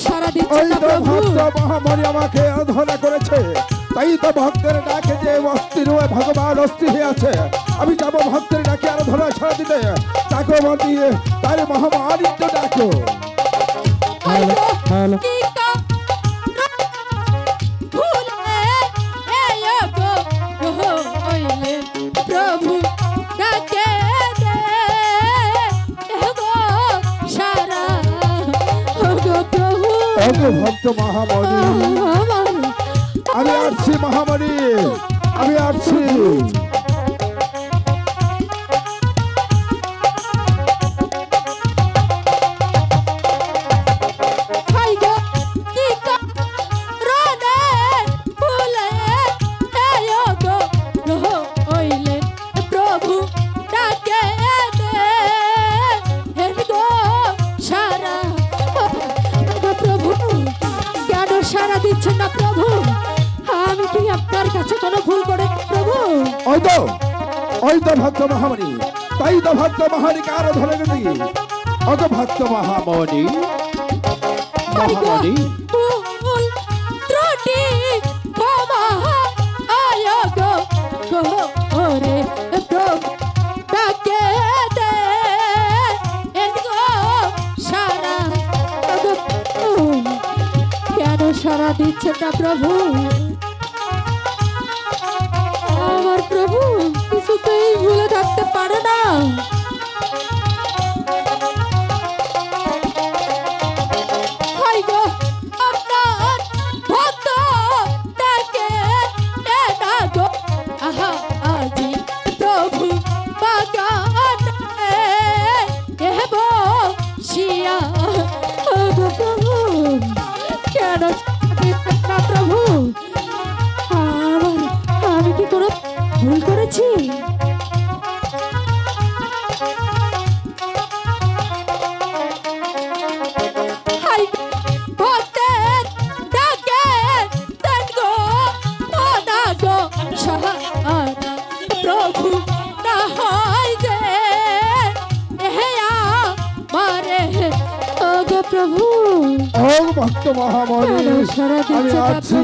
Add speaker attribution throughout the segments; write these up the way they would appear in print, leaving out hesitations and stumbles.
Speaker 1: সারা দিচ্ছে না প্রভু।
Speaker 2: ভক্ত মহামণি আমাকে আরাধনা করেছে, তাই তো ভক্তের ডাকে যে অস্থির হয়ে ভগবান অস্থির হয়ে আছে। আমি যাবো ভক্তের ডাকে আরাধনা সারা দিতে। ডাকো মতি, তার মহামারিত্য ডাকো।
Speaker 1: প্রভু ডাকে দে সারা প্রভু।
Speaker 2: ভক্ত মহামণি আমি আসছি, মহামণি আমি আসছি।
Speaker 1: সারা দিচ্ছেন না প্রভু, আমি কি আপনার কাছে কোনো ভুল করে প্রভু?
Speaker 2: ওই তো ভক্ত মহামণি, তাই তো ভক্ত মহামণিকে আরাধনা করি। অত ভক্ত মহামণি মহামণি
Speaker 1: ত্রুটি ক্ষমা আয়োগ করে প্রভু ডাকে দে সারা। কেন সারা দিচ্ছে না প্রভু? আমার প্রভু কিছুতেই ভুলে থাকতে পারে না। আপনার ভক্ত ডাকে ডাকো আহা আজি প্রভু বাগানে শিয়া প্রভু। কেন না প্রভু? আমি কি কোনো ভুল করেছি? প্রভু না হয় যে মারে গো প্রভু।
Speaker 2: ও ভক্ত মহামণি আমি আসছি।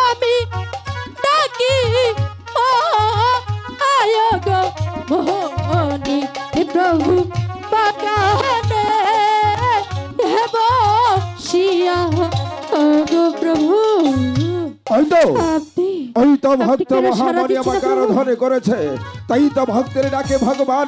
Speaker 1: আমি ডাকি আয়োগ মোহনি প্রভু বাগানে হেব শিয়া গো প্রভু।
Speaker 2: ওই তো ভক্ত মহামণি আমাকে আরাধনা করেছে, তাই তো ভক্তের ডাকে ভগবান